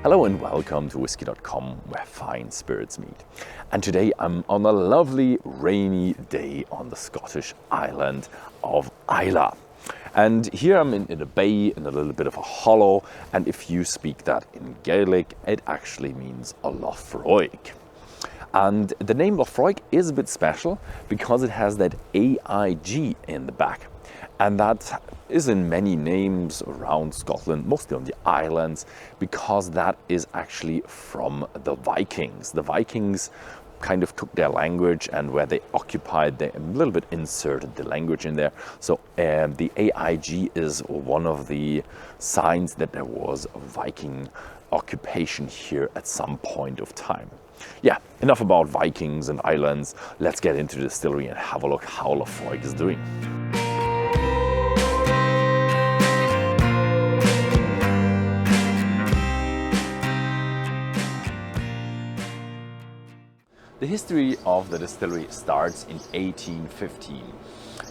Hello and welcome to Whisky.com, where fine spirits meet. And today I'm on a lovely rainy day on the Scottish island of Islay. And here I'm in a bay, in a little bit of a hollow, and if you speak that in Gaelic, it actually means a Laphroaig. And the name Laphroaig is a bit special because it has that AIG in the back. And that is in many names around Scotland, mostly on the islands, because that is actually from the Vikings. The Vikings kind of took their language, and where they occupied, they a little bit inserted the language in there. So the AIG is one of the signs that there was a Viking occupation here at some point of time. Yeah, enough about Vikings and islands. Let's get into the distillery and have a look how Laphroaig is doing. The history of the distillery starts in 1815.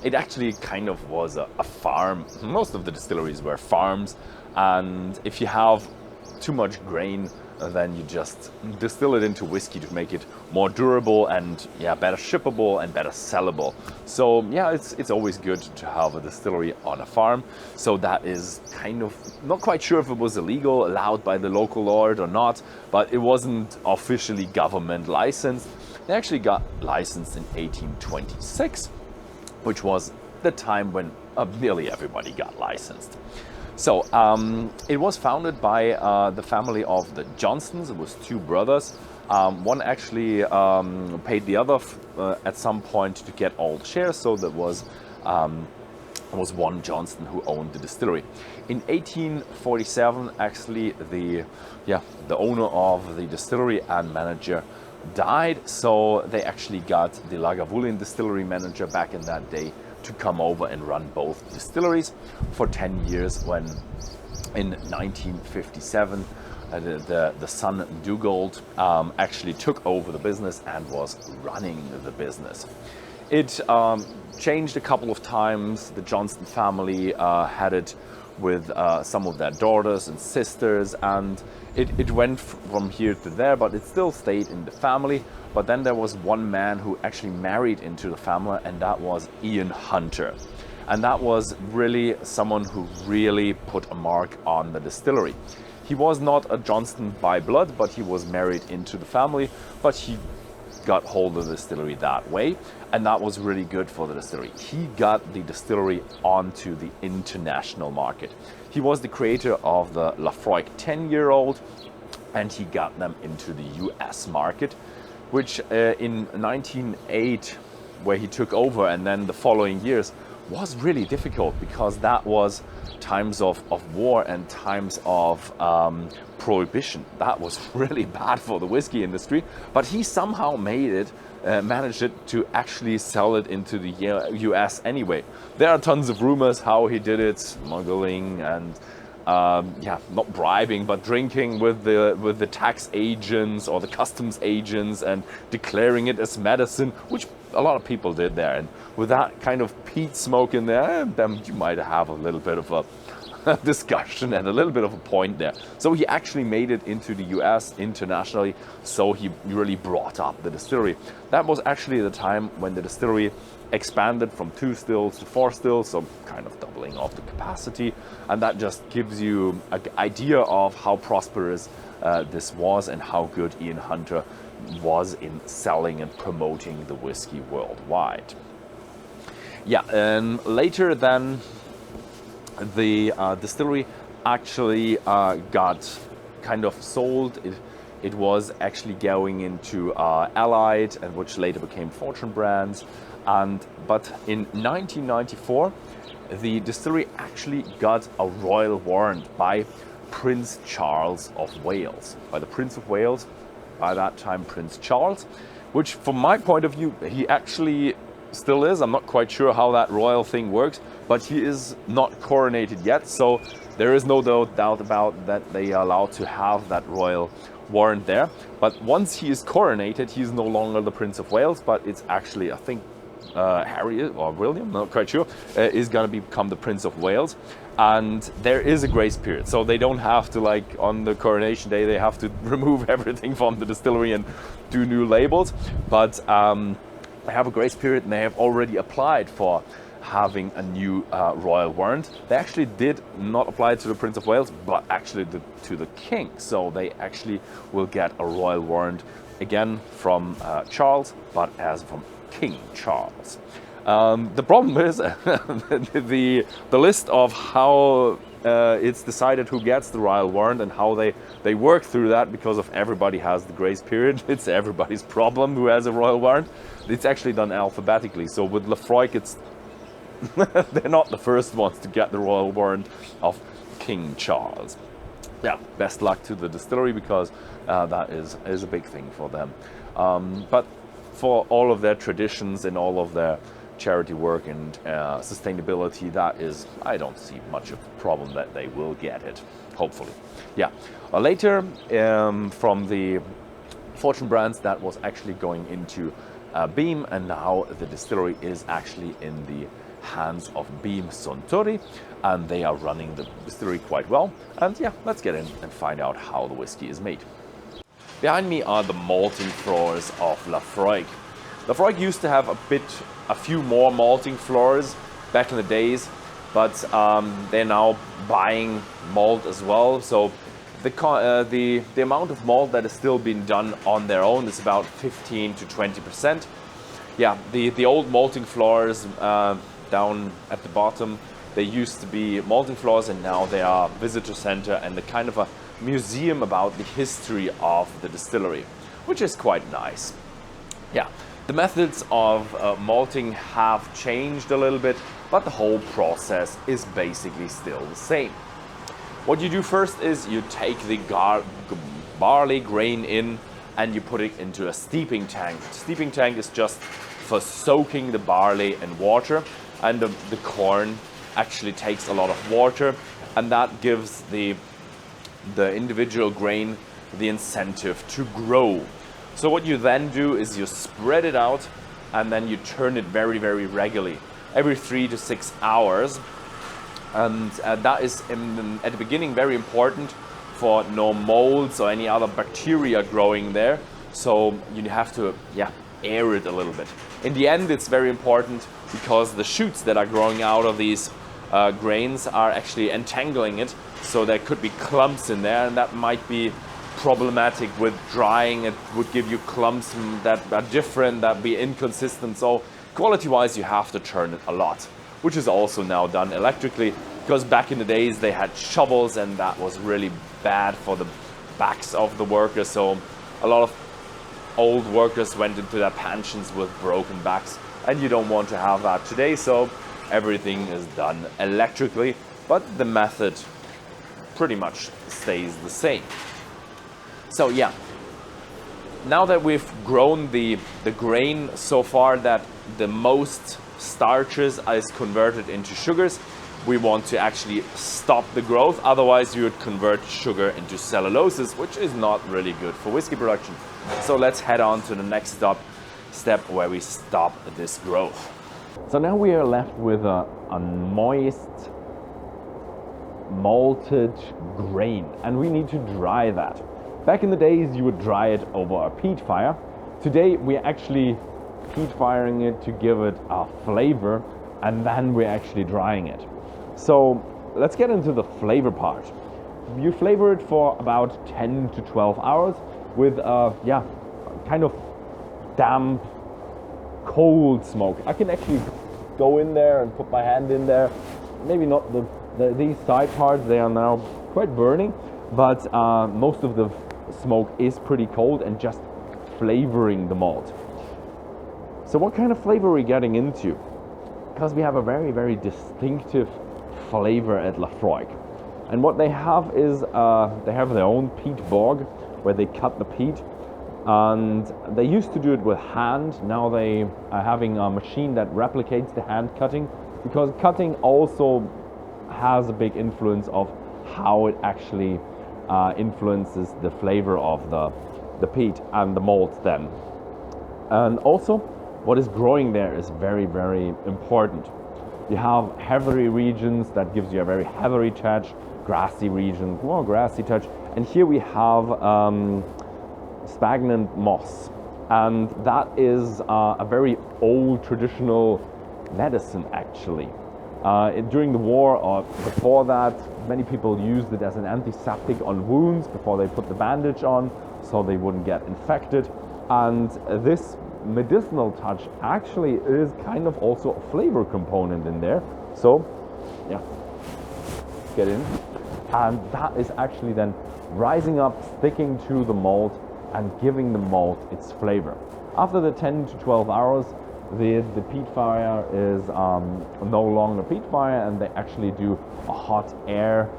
It actually kind of was a farm. Most of the distilleries were farms, and if you have too much grain, then you just distill it into whiskey to make it more durable and better shippable and better sellable. So it's always good to have a distillery on a farm. So that is kind of, not quite sure if it was illegal, allowed by the local lord or not, but it wasn't officially government licensed. They actually got licensed in 1826, which was the time when nearly everybody got licensed. So it was founded by the family of the Johnstons. It was two brothers. One actually paid the other at some point to get all the shares. So there was one Johnston who owned the distillery. In 1847, actually, the owner of the distillery and manager died. So they actually got the Lagavulin distillery manager back in that day to come over and run both distilleries for 10 years, when in 1957 the son Dugald actually took over the business and was running the business. It changed a couple of times. The Johnston family had it with some of their daughters and sisters, and it went from here to there, but it still stayed in the family. But then there was one man who actually married into the family, and that was Ian Hunter. And that was really someone who really put a mark on the distillery. He was not a Johnston by blood, but he was married into the family, but he got hold of the distillery that way, and that was really good for the distillery. He got the distillery onto the international market. He was the creator of the Laphroaig 10-year-old, and he got them into the US market, which in 1908, where he took over, and then the following years, was really difficult, because that was times of war and times of prohibition. That was really bad for the whiskey industry, but he somehow managed it to actually sell it into the US anyway. There are tons of rumors how he did it, smuggling and not bribing, but drinking with the tax agents or the customs agents and declaring it as medicine, which a lot of people did there. And with that kind of peat smoke in there, then you might have a little bit of a discussion and a little bit of a point there. So he actually made it into the US internationally, so he really brought up the distillery. That was actually the time when the distillery expanded from 2 stills to 4 stills, so kind of doubling of the capacity, and that just gives you an idea of how prosperous this was and how good Ian Hunter was in selling and promoting the whiskey worldwide. And later then the distillery actually got kind of sold. It was actually going into Allied, and which later became Fortune Brands. But in 1994, the distillery actually got a royal warrant by Prince Charles of Wales. By the Prince of Wales, by that time Prince Charles, which from my point of view, he actually still is. I'm not quite sure how that royal thing works, but he is not coronated yet. So there is no doubt about that they are allowed to have that royal warrant there. But once he is coronated, he is no longer the Prince of Wales, but it's actually, I think, Harry or William, not quite sure, is going to become the Prince of Wales. And there is a grace period, so they don't have to, like on the coronation day, they have to remove everything from the distillery and do new labels. But they have a grace period, and they have already applied for having a new royal warrant. They actually did not apply it to the Prince of Wales, but actually to the King. So they actually will get a royal warrant again from Charles, but as from King Charles. The problem is the list of how it's decided who gets the royal warrant and how they work through that, because of everybody has the grace period. It's everybody's problem who has a royal warrant. It's actually done alphabetically. So with Laphroaig, it's they're not the first ones to get the royal warrant of King Charles. Yeah, best luck to the distillery, because that is a big thing for them. But for all of their traditions and all of their charity work and sustainability, that is, I don't see much of a problem that they will get it, hopefully. Yeah, later from the Fortune brands, that was actually going into Beam, and now the distillery is actually in the hands of Beam Suntory, and they are running the distillery quite well. And yeah, let's get in and find out how the whiskey is made. Behind me are the malting floors of Laphroaig. Laphroaig used to have a few more malting floors back in the days, but they're now buying malt as well. So the amount of malt that is still being done on their own is about 15 to 20%. Yeah, the old malting floors down at the bottom, they used to be malting floors, and now they are visitor center and a kind of a museum about the history of the distillery, which is quite nice. Yeah, the methods of malting have changed a little bit, but the whole process is basically still the same. What you do first is you take the barley grain in and you put it into a steeping tank. The steeping tank is just for soaking the barley in water, and the corn actually takes a lot of water, and that gives the individual grain the incentive to grow. So what you then do is you spread it out, and then you turn it very, very regularly, every 3 to 6 hours. And that is at the beginning very important for no molds or any other bacteria growing there. So you have to air it a little bit. In the end, it's very important because the shoots that are growing out of these grains are actually entangling it. So there could be clumps in there, and that might be problematic with drying. It would give you clumps that are different, that be inconsistent. So quality-wise, you have to turn it a lot, which is also now done electrically, because back in the days they had shovels, and that was really bad for the backs of the workers. So a lot of old workers went into their pensions with broken backs, and you don't want to have that today. So everything is done electrically, but the method pretty much stays the same. So yeah, now that we've grown the grain so far that the most starches is converted into sugars, we want to actually stop the growth. Otherwise you would convert sugar into celluloses, which is not really good for whiskey production. So let's head on to the next step where we stop this growth. So now we are left with a moist malted grain, and we need to dry that. Back in the days you would dry it over a peat fire. Today we're actually peat firing it to give it a flavor, and then we're actually drying it. So let's get into the flavor part. You flavor it for about 10 to 12 hours with kind of damp, cold smoke. I can actually go in there and put my hand in there. Maybe not these side parts, they are now quite burning, but most of the smoke is pretty cold and just flavoring the malt. So what kind of flavor are we getting into? Because we have a very, very distinctive flavor at Laphroaig. And what they have is they have their own peat bog where they cut the peat, and they used to do it with hand. Now they are having a machine that replicates the hand cutting, because cutting also has a big influence of how it actually influences the flavor of the peat and the malt then. And also what is growing there is very, very important. You have heathery regions that gives you a very heathery touch, grassy region, more grassy touch, and here we have stagnant moss, and that is a very old traditional medicine actually. During the war or before that, many people used it as an antiseptic on wounds before they put the bandage on so they wouldn't get infected. And this medicinal touch actually is kind of also a flavor component in there. So, yeah, get in. And that is actually then rising up, sticking to the malt and giving the malt its flavor. After the 10 to 12 hours, the peat fire is no longer peat fire, and they actually do a hot air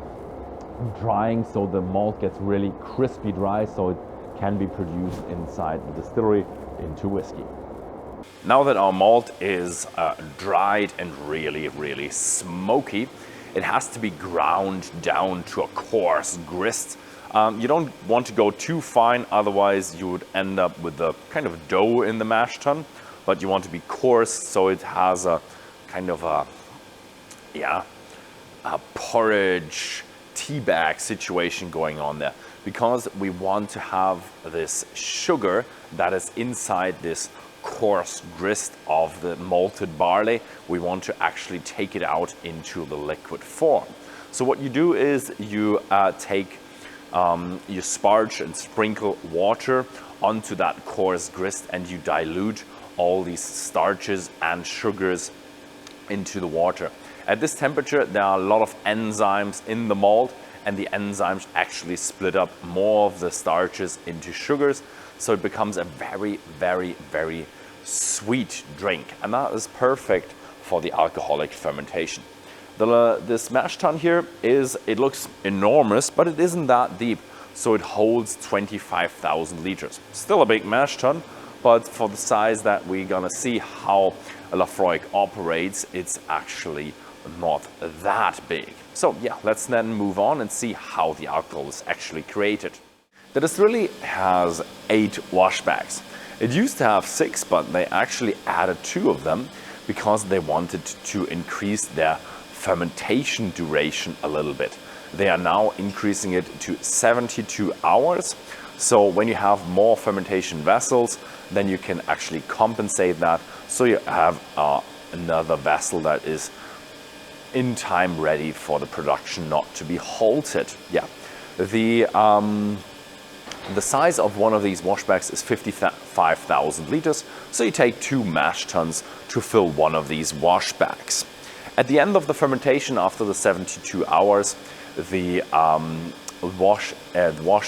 drying, so the malt gets really crispy dry, so it can be produced inside the distillery into whiskey. Now that our malt is dried and really, really smoky, it has to be ground down to a coarse grist. You don't want to go too fine, otherwise you would end up with the kind of dough in the mash tun. But you want to be coarse, so it has a kind of a porridge tea bag situation going on there, because we want to have this sugar that is inside this coarse grist of the malted barley. We want to actually take it out into the liquid form. So what you do is you take you sparge and sprinkle water onto that coarse grist, and you dilute all these starches and sugars into the water. At this temperature, there are a lot of enzymes in the malt, and the enzymes actually split up more of the starches into sugars, so it becomes a very, very, very sweet drink, and that is perfect for the alcoholic fermentation. This mash tun here it looks enormous, but it isn't that deep, so it holds 25,000 liters. Still a big mash tun, but for the size that we're gonna see how Laphroaig operates, it's actually not that big. So yeah, let's then move on and see how the alcohol is actually created. The distillery has 8 wash bags. It used to have 6, but they actually added 2 of them because they wanted to increase their fermentation duration a little bit. They are now increasing it to 72 hours. So when you have more fermentation vessels, then you can actually compensate that. So you have another vessel that is in time ready for the production not to be halted. Yeah, the size of one of these wash bags is 55,000 liters. So you take 2 mash tuns to fill one of these wash bags. At the end of the fermentation, after the 72 hours, the wash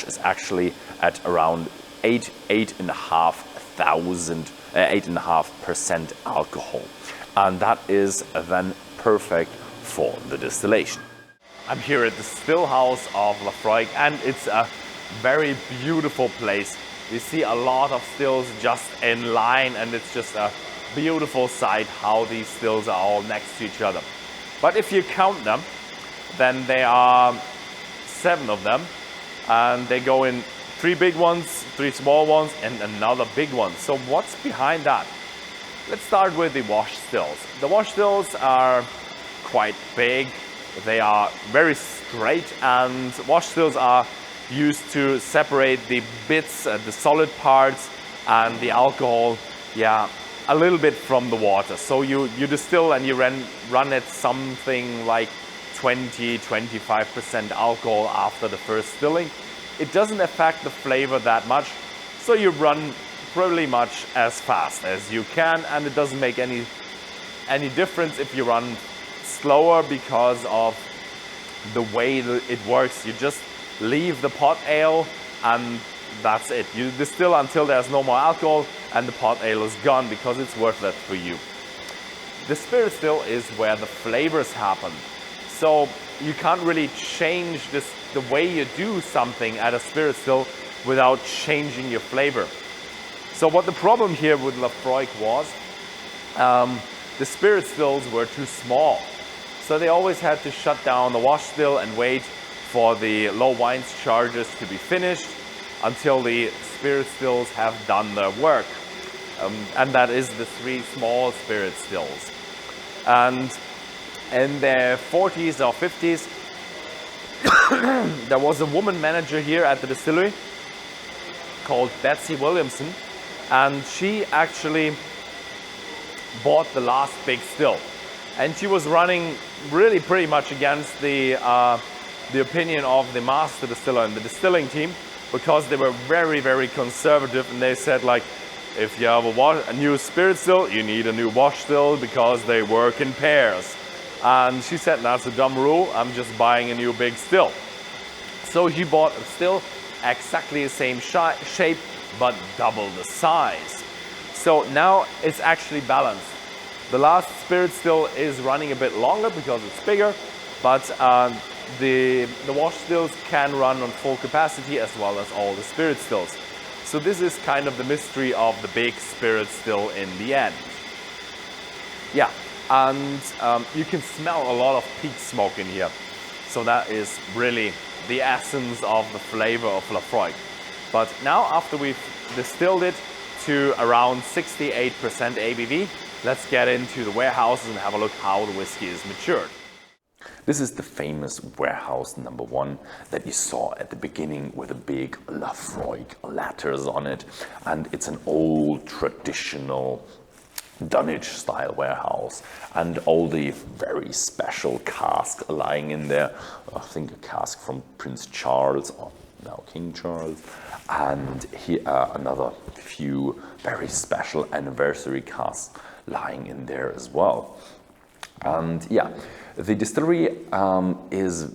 is actually at around 8.5% alcohol, and that is then perfect for the distillation. I'm here at the still house of Laphroaig, and it's a very beautiful place. You see a lot of stills just in line, and it's just a beautiful sight how these stills are all next to each other. But if you count them, then there are 7 of them, and they go in 3 big ones, 3 small ones, and another big one. So what's behind that? Let's start with the wash stills. The wash stills are quite big. They are very straight, and wash stills are used to separate the bits, the solid parts, and the alcohol, a little bit from the water. So you distill and you run at something like 20-25% alcohol after the first stilling. It doesn't affect the flavor that much, so you run pretty much as fast as you can, and it doesn't make any difference if you run slower because of the way it works. You just leave the pot ale and that's it. You distill until there's no more alcohol and the pot ale is gone, because it's worth it for you. The spirit still is where the flavors happen. So you can't really change the way you do something at a spirit still without changing your flavor. So what the problem here with Laphroaig was, the spirit stills were too small. So they always had to shut down the wash still and wait for the low wine charges to be finished until the spirit stills have done their work. and that is the 3 small spirit stills. And in the 40s or 50s, there was a woman manager here at the distillery called Betsy Williamson, and she actually bought the last big still. And she was running really pretty much against the opinion of the master distiller and the distilling team, because they were very, very conservative, and they said, like, if you have a new spirit still, you need a new wash still because they work in pairs. And she said, that's a dumb rule, I'm just buying a new big still. So she bought a still exactly the same shape, but double the size. So now it's actually balanced. The last spirit still is running a bit longer because it's bigger, but the wash stills can run on full capacity as well as all the spirit stills. So this is kind of the mystery of the big spirit still in the end. Yeah, and you can smell a lot of peat smoke in here. So that is really the essence of the flavor of Laphroaig. But now, after we've distilled it to around 68% ABV, let's get into the warehouses and have a look how the whiskey is matured. This is the famous warehouse number 1 that you saw at the beginning with the big Laphroaig letters on it. And it's an old traditional Dunnage style warehouse, and all the very special casks lying in there. I think a cask from Prince Charles, or now King Charles, and here another few very special anniversary casks lying in there as well. And yeah, the distillery is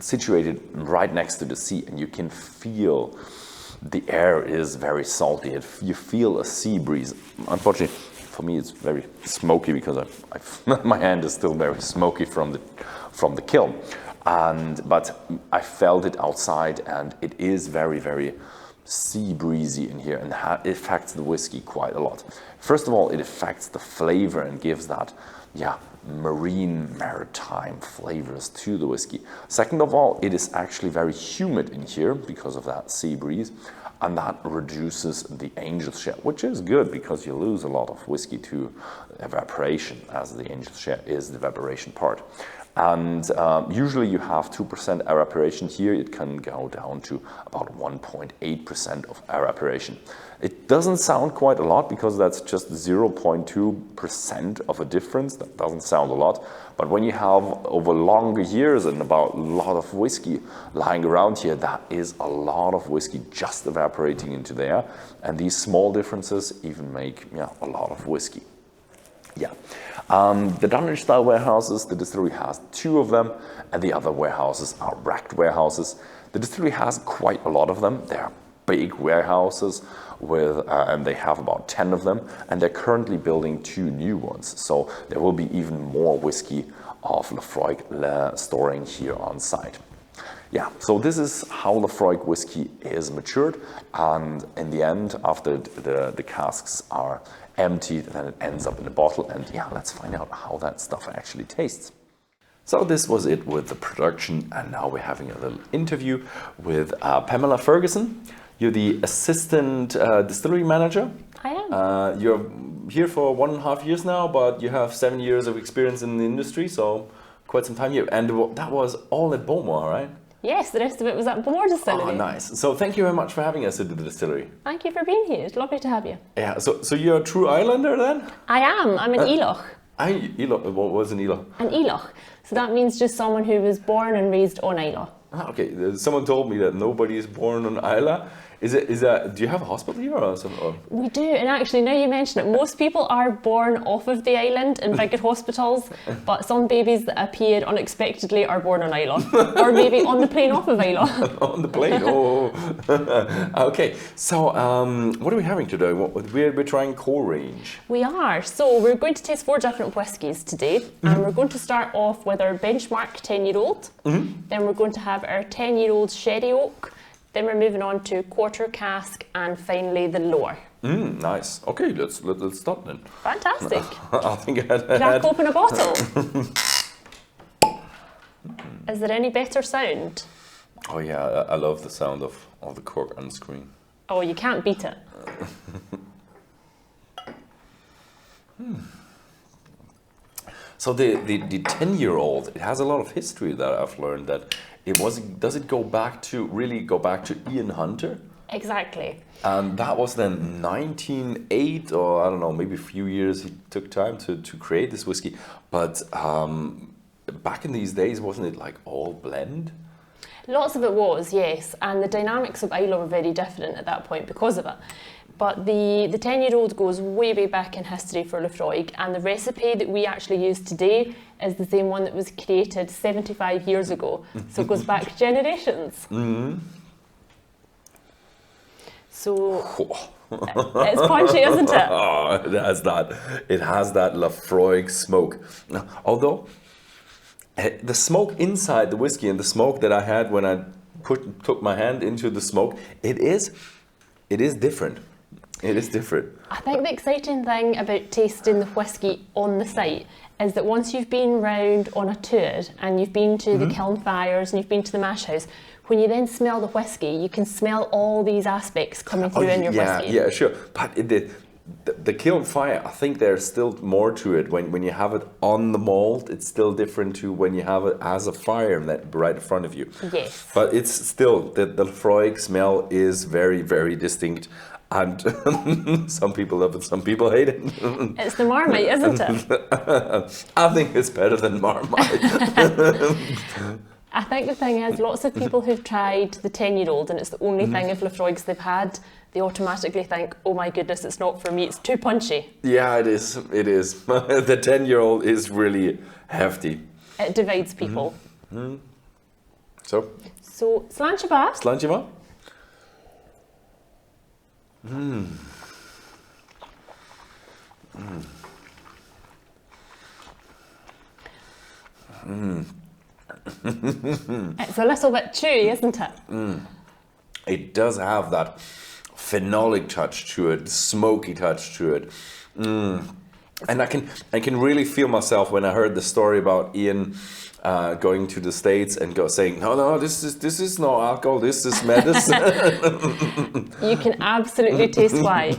situated right next to the sea, and you can feel the air is very salty. You feel a sea breeze. Unfortunately, for me, it's very smoky because my hand is still very smoky from the kiln. But I felt it outside, and it is very, very sea breezy in here, and it affects the whiskey quite a lot. First of all, it affects the flavor and gives that, maritime flavors to the whiskey. Second of all, it is actually very humid in here because of that sea breeze, and that reduces the angel share, which is good because you lose a lot of whiskey to evaporation, as the angel share is the evaporation part. And usually you have 2% evaporation. Here it can go down to about 1.8% of evaporation. It doesn't sound quite a lot because that's just 0.2% of a difference. That doesn't sound a lot. But when you have over longer years and about a lot of whiskey lying around here, that is a lot of whiskey just evaporating into the air. And these small differences even make a lot of whiskey. Yeah, the Dunnage style warehouses, the distillery has 2 of them, and the other warehouses are racked warehouses. The distillery has quite a lot of them. They are big warehouses and they have about 10 of them, and they're currently building 2 new ones. So there will be even more whiskey of Laphroaig storing here on site. Yeah, so this is how Laphroaig whiskey is matured, and in the end, after the casks are emptied, then it ends up in a bottle, and let's find out how that stuff actually tastes. So this was it with the production, and now we're having a little interview with Pamela Ferguson. You're the assistant distillery manager. I am. You're here for 1.5 years now, but you have 7 years of experience in the industry, so quite some time here. And that was all at Bowmore, right? Yes, the rest of it was at Bowmore Distillery. Oh, nice. So thank you very much for having us at the distillery. Thank you for being here. It's lovely to have you. Yeah, so you're a true Islander then? I am. I'm an Islay. What was an Islay? An Islay. So that means just someone who was born and raised on Islay. Okay, someone told me that nobody is born on Islay. Do you have a hospital here or something? Or? We do, and actually now you mention it, most people are born off of the island in bigger hospitals, but some babies that appear unexpectedly are born on Islay, or maybe on the plane off of Islay. On the plane, oh. Okay, so what are we having today? We're trying core range. We are, so we're going to taste 4 different whiskies today, and we're going to start off with our benchmark 10-year-old, then we're going to have our 10-year-old sherry oak, then we're moving on to quarter cask, and finally the lower. Nice. Okay, let's start then. Fantastic. I think Crack open a bottle. Is there any better sound? Oh yeah, I love the sound of the cork unscrewing. Oh, you can't beat it. So the 10-year-old, it has a lot of history that I've learned that does it go back to Ian Hunter? Exactly. And that was then 1908, or I don't know, maybe a few years he took time to create this whiskey. But back in these days, wasn't it like all blend? Lots of it was, yes. And the dynamics of Islay were very different at that point because of it. But the 10-year-old goes way, way back in history for Laphroaig, and the recipe that we actually use today is the same one that was created 75 years ago. So it goes back generations. Mm-hmm. So it's punchy, isn't it? Oh, it has that Laphroaig smoke. Although the smoke inside the whiskey and the smoke that I had when I took my hand into the smoke, it is different. It is different. I think the exciting thing about tasting the whiskey on the site is that once you've been round on a tour and you've been to the kiln fires and you've been to the mash house, when you then smell the whiskey, you can smell all these aspects coming through in your whiskey. Yeah, sure. But the kiln fire, I think there's still more to it. When you have it on the malt, it's still different to when you have it as a fire right in front of you. Yes. But it's still, the Laphroaig smell is very, very distinct. And some people love it, some people hate it. It's the Marmite, isn't it? I think it's better than Marmite. I think the thing is, lots of people who've tried the 10-year-old and it's the only thing of Laphroaig's they've had, they automatically think, oh my goodness, it's not for me, it's too punchy. Yeah, it is. The 10-year-old is really hefty. It divides people. So, Slanchaba. Slanchaba? It's a little bit chewy, isn't it? It does have that phenolic touch to it, smoky touch to it. And I can really feel myself when I heard the story about Ian going to the States and saying, no, this is no alcohol, this is medicine. You can absolutely taste why.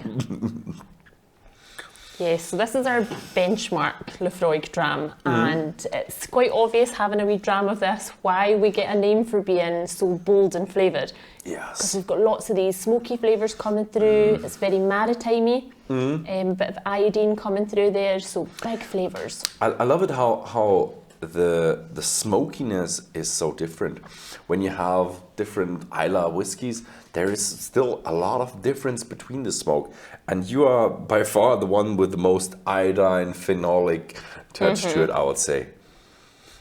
Yes, so this is our benchmark Laphroaig dram, and it's quite obvious having a wee dram of this why we get a name for being so bold and flavoured. Yes. Because we've got lots of these smoky flavours coming through, it's very maritime-y, bit of iodine coming through there, so big flavours. I love it how the smokiness is so different. When you have different Islay whiskies, there is still a lot of difference between the smoke. And you are by far the one with the most iodine, phenolic touch to it, I would say.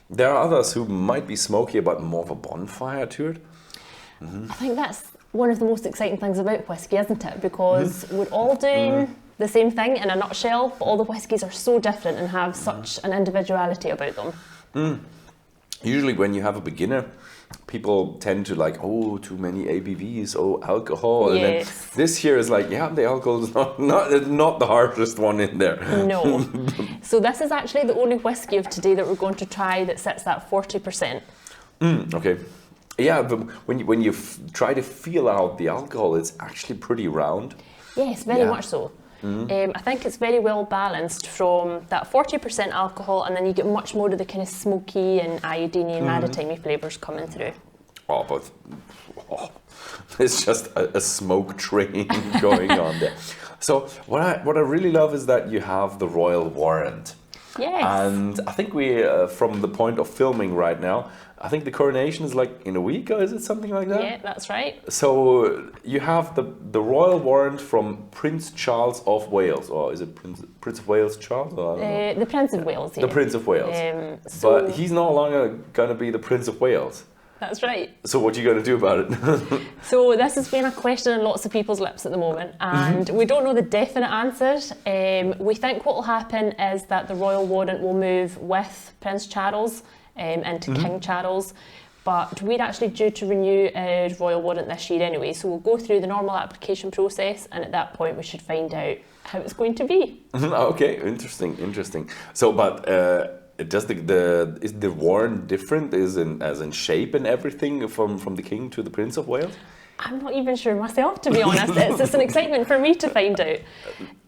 There are others who might be smokier, but more of a bonfire to it. I think that's one of the most exciting things about whiskey, isn't it? Because we're all doing the same thing in a nutshell, but all the whiskies are so different and have such an individuality about them. Usually when you have a beginner, people tend to like, oh, too many ABVs, oh, alcohol. Yes. And then this here is like, yeah, the alcohol is not the hardest one in there. No. So this is actually the only whiskey of today that we're going to try that sits at 40%. Okay. Yeah, but when you try to feel out the alcohol, it's actually pretty round. Yes, very much so. I think it's very well balanced from that 40% alcohol, and then you get much more of the kind of smoky and iodine and maritime flavours coming through. But it's just a smoke train going on there. So what I really love is that you have the royal warrant. Yes. And I think we, from the point of filming right now, I think the coronation is like in a week, or is it something like that? Yeah, that's right. So you have the royal warrant from Prince Charles of Wales, or is it Prince of Wales Charles? Or I don't know. The Prince of Wales, yeah. The Prince of Wales. But he's no longer going to be the Prince of Wales. That's right. So what are you going to do about it? So this has been a question on lots of people's lips at the moment, and we don't know the definite answers. We think what will happen is that the royal warrant will move with Prince Charles into King Charles, but we're actually due to renew our royal warrant this year anyway, so we'll go through the normal application process, and at that point we should find out how it's going to be. Okay, interesting. So, but is the warrant different? As in shape and everything from the King to the Prince of Wales? I'm not even sure myself, to be honest. It's an excitement for me to find out.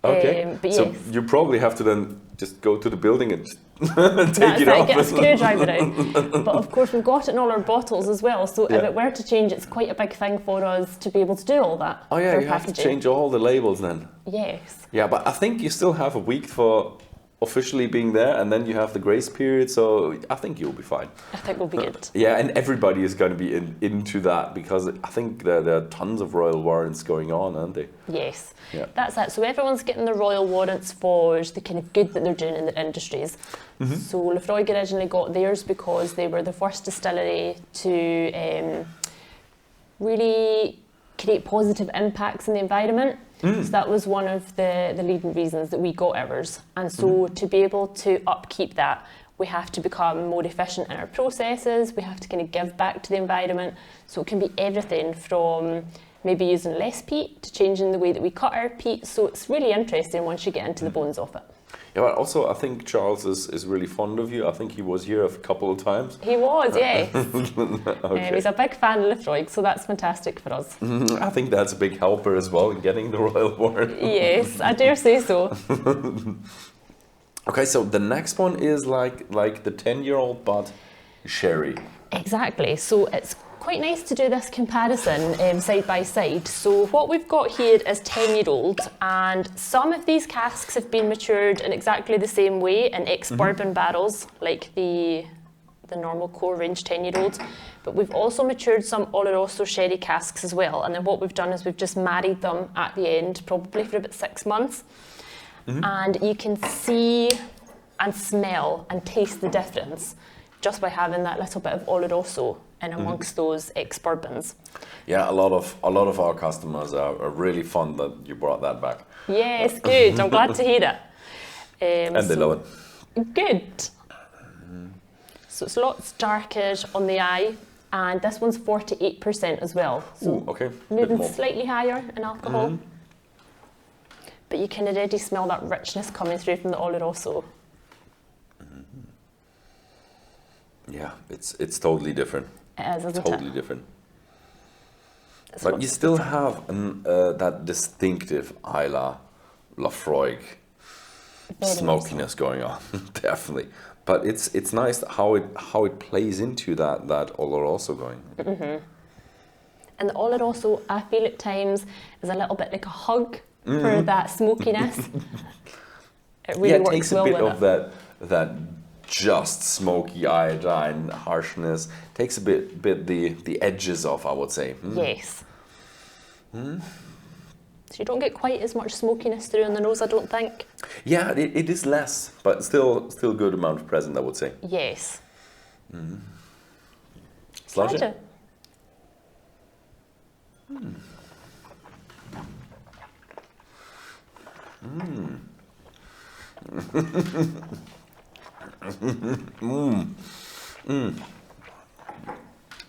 Okay. But so yes. you probably have to then just go to the building and Take it off. Get a screwdriver out. But of course, we've got it in all our bottles as well. So if it were to change, it's quite a big thing for us to be able to do all that. Oh yeah, for you have to packaging. change all the labels then. Yes. Yeah, but I think you still have a week for officially being there, and then you have the grace period, so I think you'll be fine. I think we'll be good. Yeah, and everybody is going to be into that, because I think there are tons of royal warrants going on, aren't they? Yes, Yeah. that's it. So everyone's getting the royal warrants for the kind of good that they're doing in their industries. So Laphroaig originally got theirs because they were the first distillery to really create positive impacts in the environment. So that was one of the leading reasons that we got ours. And so to be able to upkeep that, we have to become more efficient in our processes. We have to kind of give back to the environment. So it can be everything from maybe using less peat to changing the way that we cut our peat. So it's really interesting once you get into the bones of it. Yeah, but also I think Charles is really fond of you. I think he was here a couple of times. He was, yes. Okay. He's a big fan of Laphroaig, so that's fantastic for us. I think that's a big helper as well in getting the royal warrant. Yes, I dare say so. Okay, so the next one is like the 10-year-old but sherry. Exactly. So it's quite nice to do this comparison side by side. So what we've got here is 10-year-old, and some of these casks have been matured in exactly the same way in ex-bourbon barrels, like the normal core range 10-year-old. But we've also matured some Oloroso sherry casks as well. And then what we've done is we've just married them at the end, probably for about 6 months. And you can see and smell and taste the difference just by having that little bit of Oloroso in amongst those ex-bourbons. Yeah, a lot of our customers are really fond that you brought that back. Yes, good. I'm glad to hear it. And they love it. Good. So it's lots darker on the eye, and this one's 48% as well. So Ooh, okay. moving slightly higher in alcohol. But you can already smell that richness coming through from the Oloroso. Yeah, it's totally different. It is, isn't Totally it? different. It's But lots you of still detail. have that distinctive Islay Laphroaig Very smokiness going on, definitely. But it's nice how it plays into that Oloroso going. And the Oloroso, I feel at times, is a little bit like a hug for that smokiness. It really It works takes well a bit with of that just smoky iodine harshness. Takes a bit the edges off, I would say. Yes. So you don't get quite as much smokiness through on the nose, I don't think. Yeah, it is less, but still good amount present, I would say. Yes. Slush Try it.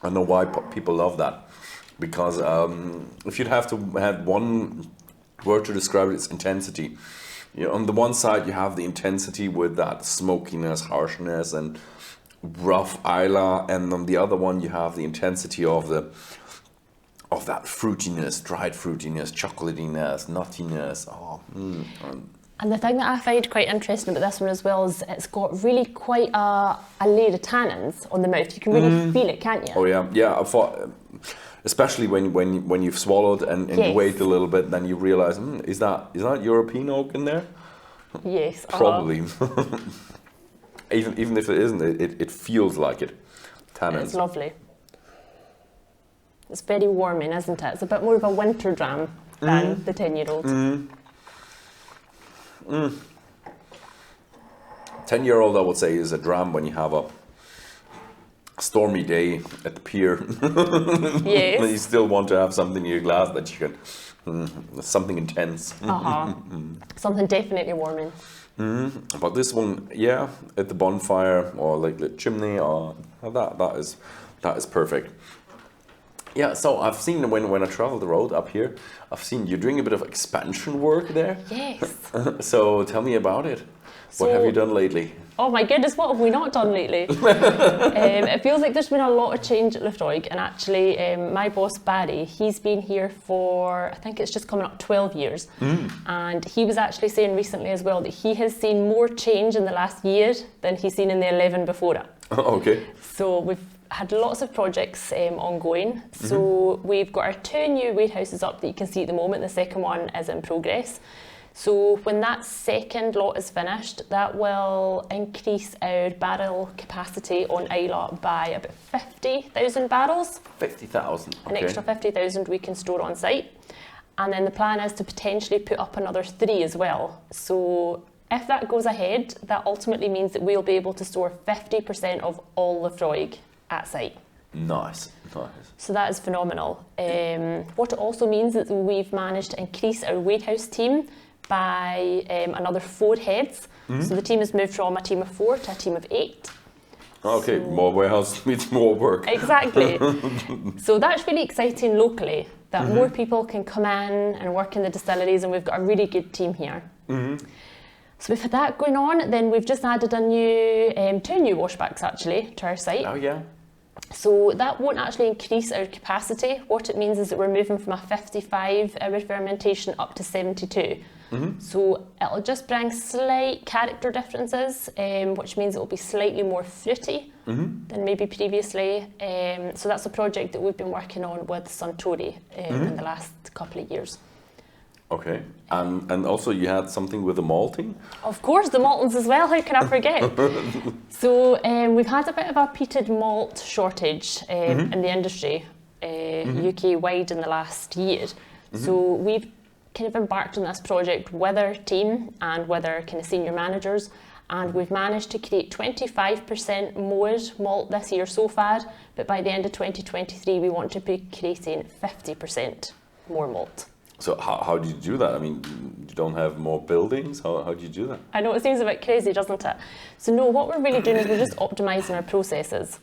I know why people love that, because if you'd have to have one word to describe it, it's intensity. You know, on the one side you have the intensity with that smokiness, harshness, and rough Islay, and on the other one you have the intensity of that fruitiness, dried fruitiness, chocolatiness, nuttiness. And the thing that I find quite interesting about this one as well is it's got really quite a layer of tannins on the mouth. You can really feel it, can't you? Oh yeah. I thought, especially when you've swallowed and you Yes. wait a little bit, then you realize, is that European oak in there? Yes. Probably. Even if it isn't, it feels like it. It's Tannins. lovely. It's very warming, isn't it? It's a bit more of a winter dram than the 10-year-old. 10-year-old, I would say, is a dram when you have a stormy day at the pier. Yes. You still want to have something in your glass that you can, something intense. Something definitely warming. But this one, yeah, at the bonfire or like the chimney, or that is perfect. Yeah, so I've seen when I travel the road up here, I've seen you're doing a bit of expansion work there. Yes. So tell me about it. So, what have you done lately? oh my goodness, what have we not done lately? It feels like there's been a lot of change at Laphroaig, and actually my boss Barry, he's been here for, I think it's just coming up 12 years, and he was actually saying recently as well that he has seen more change in the last year than he's seen in the 11 before it. Okay. So we've had lots of projects ongoing. So we've got our 2 new warehouses up that you can see at the moment. The second one is in progress. So when that second lot is finished, that will increase our barrel capacity on Islay by about 50,000 barrels. 50,000. An extra 50,000 we can store on site. And then the plan is to potentially put up another 3 as well. So if that goes ahead, that ultimately means that we'll be able to store 50% of all Laphroaig at site. Nice. So that is phenomenal. What it also means is that we've managed to increase our warehouse team by another 4 heads. So the team has moved from a team of 4 to a team of 8. Okay, so, more warehouse means more work. Exactly. So that's really exciting locally, that more people can come in and work in the distilleries, and we've got a really good team here. So we've had that going on, then we've just added a new 2 new washbacks actually to our site. Oh yeah. So that won't actually increase our capacity. What it means is that we're moving from a 55-hour fermentation up to 72. So it'll just bring slight character differences, which means it'll be slightly more fruity than maybe previously. So that's a project that we've been working on with Suntory in the last couple of years. Okay, and also you had something with the malting? Of course, the maltings as well, how can I forget? So we've had a bit of a peated malt shortage in the industry, UK-wide in the last year. So we've kind of embarked on this project with our team and with our kind of senior managers, and we've managed to create 25% more malt this year so far, but by the end of 2023 we want to be creating 50% more malt. So how do you do that? I mean, you don't have more buildings? How do you do that? I know it seems a bit crazy, doesn't it? So no, what we're really doing is we're just optimising our processes.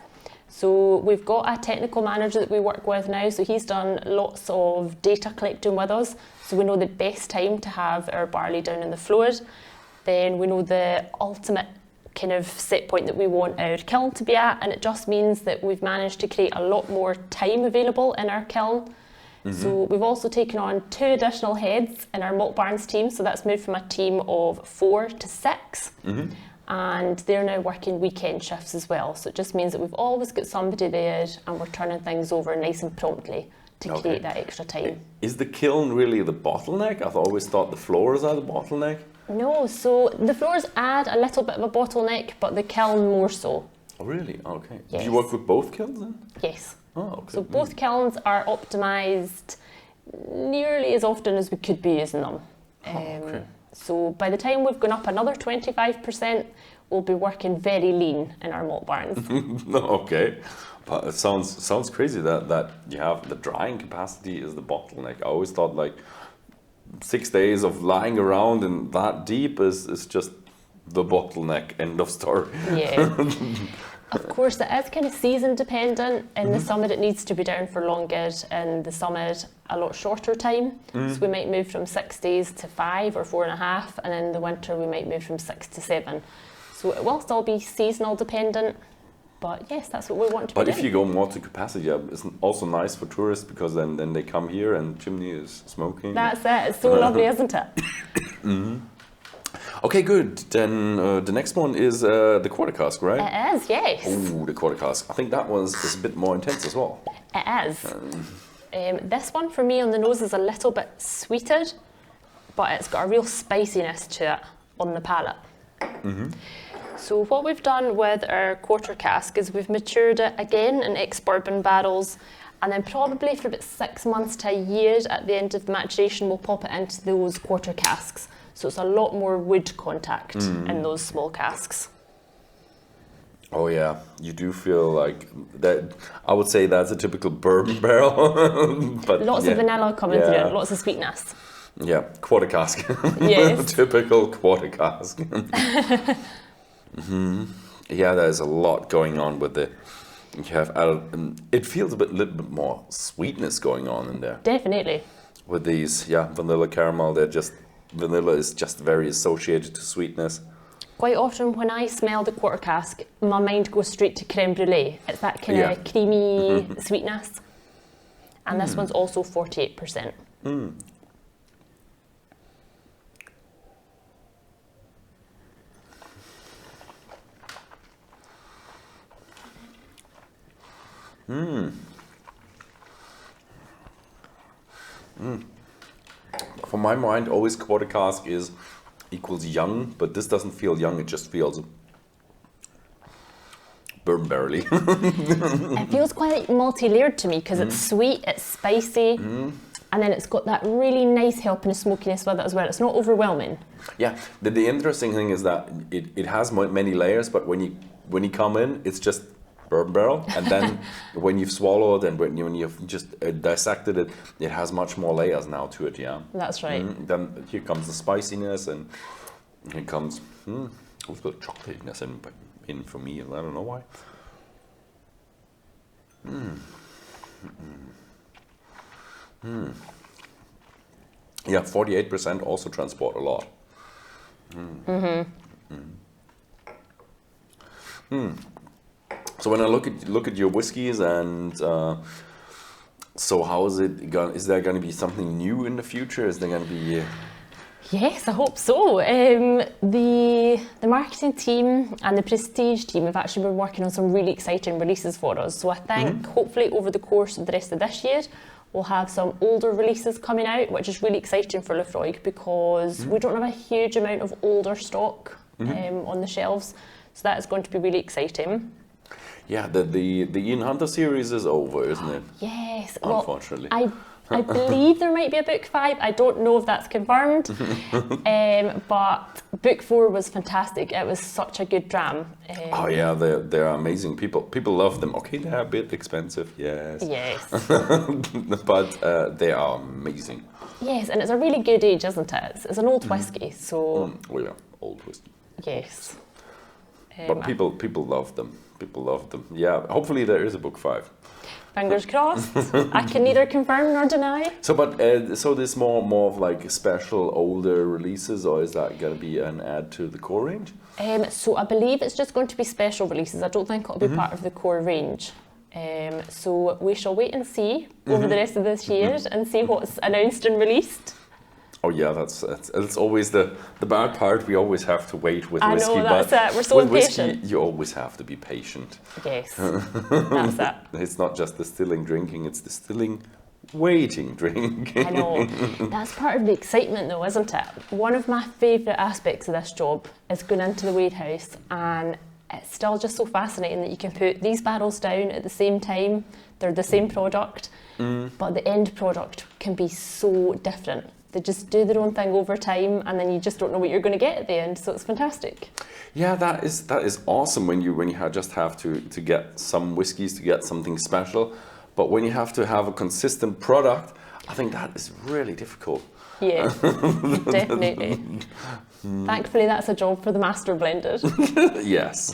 So we've got a technical manager that we work with now, so he's done lots of data collecting with us, so we know the best time to have our barley down in the floors. Then we know the ultimate kind of set point that we want our kiln to be at, and it just means that we've managed to create a lot more time available in our kiln. So we've also taken on 2 additional heads in our malt barns team, so that's moved from a team of 4 to 6. And they're now working weekend shifts as well. So it just means that we've always got somebody there and we're turning things over nice and promptly to create that extra time. Is the kiln really the bottleneck? I've always thought the floors are the bottleneck. No, so the floors add a little bit of a bottleneck, but the kiln more so. Oh really? Okay. Yes. Do you work with both kilns then? Yes. Oh, okay. So both kilns are optimised nearly as often as we could be using them. Okay. So by the time we've gone up another 25%, we'll be working very lean in our malt barns. Okay, but it sounds crazy that you have the drying capacity is the bottleneck. I always thought like 6 days of lying around and that deep is just the bottleneck. End of story. Yeah. Of course, it is kind of season dependent. In the summer, it needs to be down for longer. In the summer, a lot shorter time. So we might move from 6 days to 5 or 4.5, and in the winter, we might move from 6 to 7. So it will still be seasonal dependent. But yes, that's what we want to be doing. But if you go more to capacity, it's also nice for tourists because then they come here and chimney is smoking. That's it. It's so lovely, isn't it? Okay, good. Then the next one is the quarter cask, right? It is, yes. Oh, the quarter cask. I think that one is a bit more intense as well. It is. This one for me on the nose is a little bit sweeter, but it's got a real spiciness to it on the palate. So what we've done with our quarter cask is we've matured it again in ex-bourbon barrels, and then probably for about 6 months to a year at the end of the maturation, we'll pop it into those quarter casks. So it's a lot more wood contact in those small casks. Oh yeah, you do feel like that. I would say that's a typical bourbon barrel. But lots of vanilla coming through it, lots of sweetness. Yeah, quarter cask. Yes. Typical quarter cask. Yeah, there's a lot going on with it. You have added, it feels a little bit more sweetness going on in there. Definitely. With these, vanilla caramel, vanilla is just very associated to sweetness. Quite often when I smell the quarter cask, my mind goes straight to creme brulee. It's that kind of creamy sweetness. And this one's also 48%. For my mind, always quarter cask equals young, but this doesn't feel young, it just feels bourbon barrelly. It feels quite multi-layered to me because it's sweet, it's spicy, and then it's got that really nice helping of smokiness with it as well. It's not overwhelming. Yeah, the interesting thing is that it has many layers, but when you come in, it's just bourbon barrel, and then when you've swallowed and when you've just dissected it, it has much more layers now to it. Yeah, that's right. Then here comes the spiciness, and here comes a little chocolatiness in for me, and I don't know why. Yeah, 48% also transport a lot. So when I look at your whiskies, and so how is it going? Is there going to be something new in the future? Is there going to be? Yes, I hope so. The marketing team and the prestige team have actually been working on some really exciting releases for us. So I think hopefully over the course of the rest of this year, we'll have some older releases coming out, which is really exciting for Laphroaig because we don't have a huge amount of older stock on the shelves. So that is going to be really exciting. Yeah, the Ian Hunter series is over, isn't it? Yes. Unfortunately. Well, I believe there might be a book 5. I don't know if that's confirmed. But book 4 was fantastic. It was such a good dram. Oh yeah, they're amazing. People love them. Okay, they're a bit expensive, yes. Yes. But they are amazing. Yes, and it's a really good age, isn't it? It's an old whiskey, so... Oh yeah, old whiskey. Yes. But people love them. People love them. Yeah, hopefully there is a book 5. Fingers crossed. I can neither confirm nor deny. So, but so there's more of like special older releases, or is that going to be an add to the core range? So I believe it's just going to be special releases. I don't think it'll be part of the core range. So we shall wait and see over the rest of this year and see what's announced and released. Oh yeah, that's always the bad part. We always have to wait with whiskey. I know, that's but it. We're so with impatient. whiskey, you always have to be patient. Yes, that's it. It's not just distilling, drinking. It's distilling, waiting, drinking. I know. That's part of the excitement though, isn't it? One of my favourite aspects of this job is going into the warehouse, and it's still just so fascinating that you can put these barrels down at the same time. They're the same product, but the end product can be so different. They just do their own thing over time, and then you just don't know what you're going to get at the end. So it's fantastic. Yeah, that is awesome when you just have to get some whiskies to get something special, but when you have to have a consistent product, I think that is really difficult. Yeah, definitely. Thankfully, that's a job for the master blender. Yes.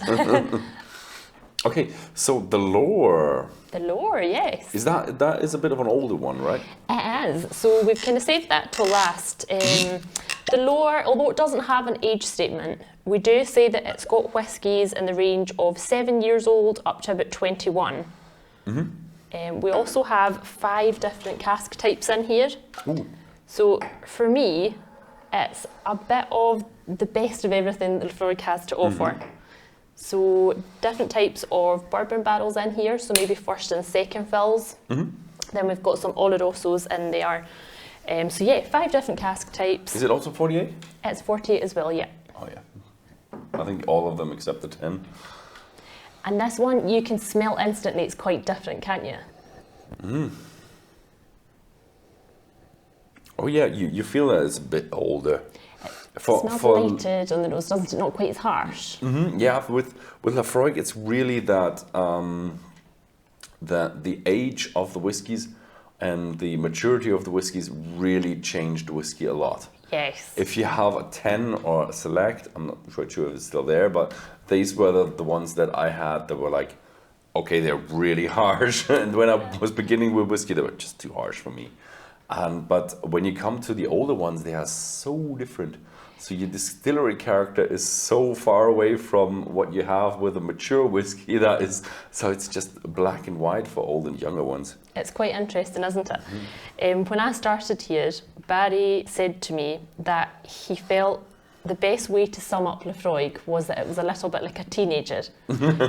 Okay, so the lore. The lore, yes. Is that is a bit of an older one, right? It is. So we've kind of saved that till last. The lore, although it doesn't have an age statement, we do say that it's got whiskies in the range of 7 years old up to about 21. We also have 5 different cask types in here. Ooh. So for me, it's a bit of the best of everything that Laphroaig has to offer. So different types of bourbon barrels in here, so maybe first and second fills. Then we've got some Olorosos in there. So yeah, 5 different cask types. Is it also 48? It's 48 as well, yeah. Oh yeah. I think all of them except the 10. And this one, you can smell instantly it's quite different, can't you? Oh yeah, you feel that it's a bit older. It smells lighted on the nose, doesn't it? Not quite as harsh. Yeah, with Laphroaig, it's really that that the age of the whiskies and the maturity of the whiskies really changed the whiskey a lot. Yes. If you have a 10 or a select, I'm not quite sure if it's still there, but these were the ones that I had that were like, okay, they're really harsh. And when I was beginning with whiskey, they were just too harsh for me. But when you come to the older ones, they are so different. So your distillery character is so far away from what you have with a mature whiskey that is, so it's just black and white for old and younger ones. It's quite interesting, isn't it? When I started here, Barry said to me that he felt the best way to sum up Laphroaig was that it was a little bit like a teenager.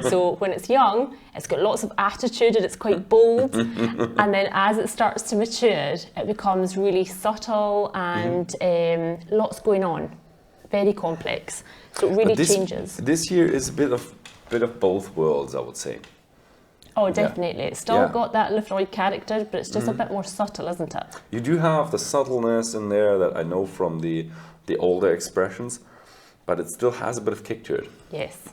So when it's young, it's got lots of attitude and it's quite bold. And then as it starts to mature, it becomes really subtle and lots going on. Very complex. So it really changes. This year is a bit of both worlds, I would say. Oh, definitely. It's still got that Laphroaig character, but it's just a bit more subtle, isn't it? You do have the subtleness in there that I know from the older expressions, but it still has a bit of kick to it. Yes.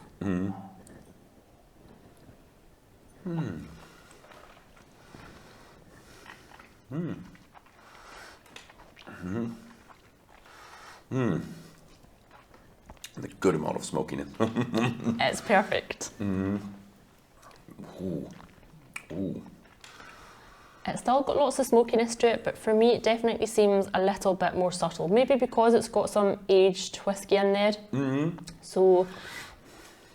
A good amount of smoke in it. It's perfect. Ooh. Ooh. It's still got lots of smokiness to it, but for me it definitely seems a little bit more subtle. Maybe because it's got some aged whiskey in there. So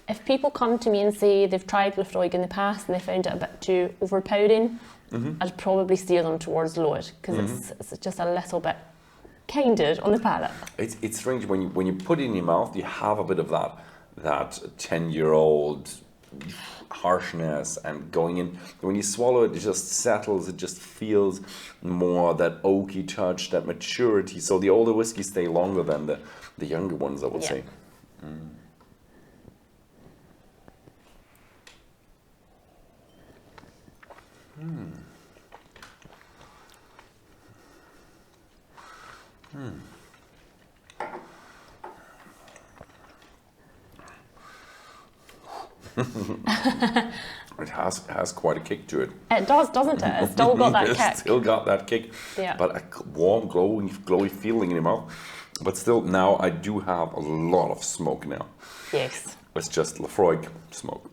if people come to me and say they've tried Laphroaig in the past and they found it a bit too overpowering, I'd probably steer them towards lower, because it's just a little bit kinder on the palate. It's strange when you put it in your mouth, you have a bit of that 10-year-old harshness, and going in, when you swallow it, it just settles. It just feels more that oaky touch, that maturity. So the older whiskeys stay longer than the younger ones, I would say. It has quite a kick to it. It does, doesn't it? It's still got that kick. It's still got that kick, but a warm, glowy feeling in your mouth. But still, now I do have a lot of smoke now. Yes. It's just Laphroaig smoke.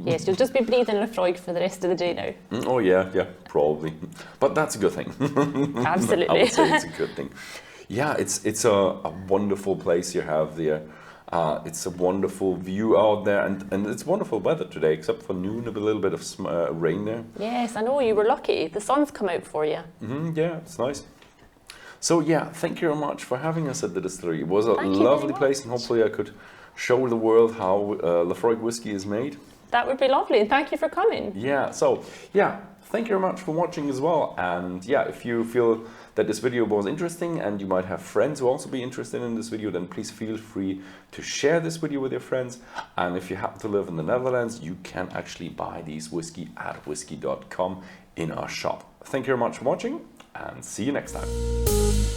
Yes, you'll just be breathing Laphroaig for the rest of the day now. Oh yeah, probably. But that's a good thing. Absolutely. I would say it's a good thing. Yeah, it's a wonderful place you have there. It's a wonderful view out there, and it's wonderful weather today, except for noon, a little bit of rain there. Yes, I know, you were lucky. The sun's come out for you. Yeah, it's nice. So yeah, thank you very much for having us at the distillery. It was a lovely place, and hopefully I could show the world how Laphroaig whiskey is made. That would be lovely, and thank you for coming. Yeah, so yeah, thank you very much for watching as well. And yeah, if you feel that this video was interesting and you might have friends who also be interested in this video, then please feel free to share this video with your friends. And if you happen to live in the Netherlands, you can actually buy these whiskey at Whisky.com in our shop. Thank you very much for watching, and see you next time.